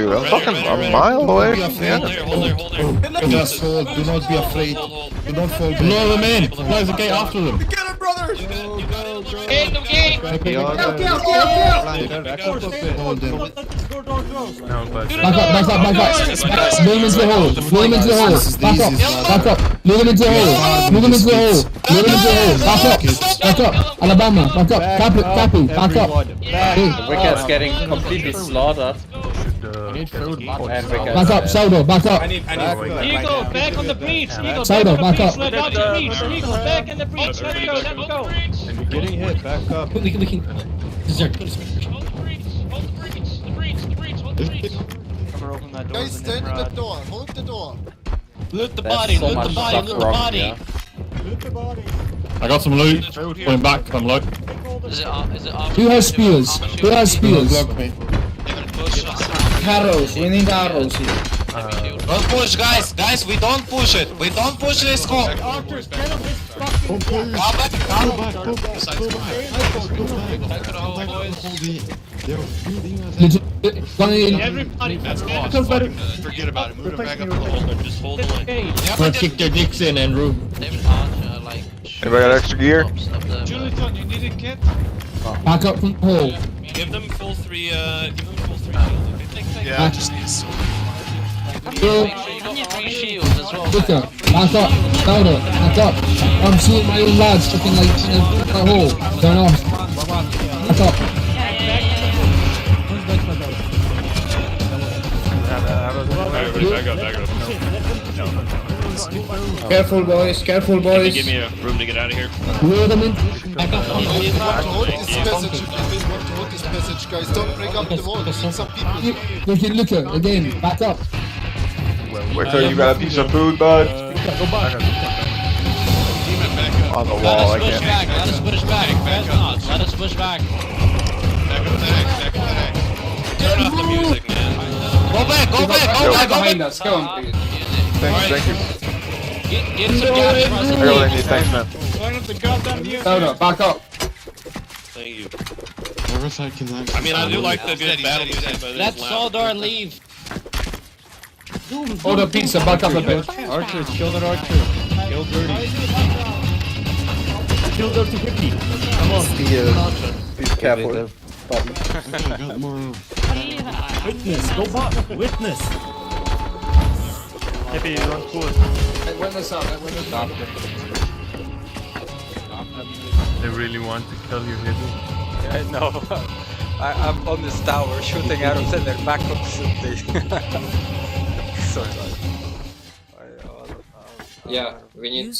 you. I'm fucking a mile away from the enemy. Hold there. Just hold, do not be afraid. Do not fall back. Blow them in. Close the gate after them. Get it, brothers! In the gate! Hold them. Back up. Move him into the hole. Back up. Move him into the hole. Back up. Alabama, back up. Cappy, back up. Wicket's getting completely slaughtered. Back up, Sodo, back up. Eagle, back on the breach. Eagle, Sodo, back up. Let out the breach. Eagle, back in the breach. Let's go. Getting hit, back up. Hold the breach. Guys, stand in the door. Hold the door. Loot the body. I got some loot. Going back. I'm low. Is it off? Who has spears? Block me. Arrows, we need arrows here. Don't push, guys. Guys, we don't push it. We don't push this scope. Everybody, forget about it. Move it back up to the holder. Just hold the line. I'm gonna kick their dicks in, Andrew. Anybody got extra gear? Julian, you need a kit? back up from the hole. Give them full three shield. Yeah, just need a sword. Quicker, back up, louder, back up. I'm seeing my own lads fucking like in a hole. Turn off. Back up. Back up. Careful boys, Give me a room to get out of here. Lure them in. Back up. Hold this passage. Hold this passage, guys. Don't break up the wall. We need some people. Look again, back up. Wait till you got a piece of food, bud. On the wall, I can't. Let us push back. Let us push back. Back up the tank. Turn off the music, man. Go back. behind us, come on please. Thank you. Get some gas for us. I really need thanks, man. Soda, back up. Thank you. I mean, I do like the good battle music, but Let Soldar leave. Order pizza, back up a bit. Archers, kill that archer. Kill Dirty. Kill Dirty 50. Come on. Be careful. Witness, go back. Witness. Witness up. They really want to kill you, Hidden. I know. I'm on this tower shooting arrows and they're back constantly. So Yeah, we need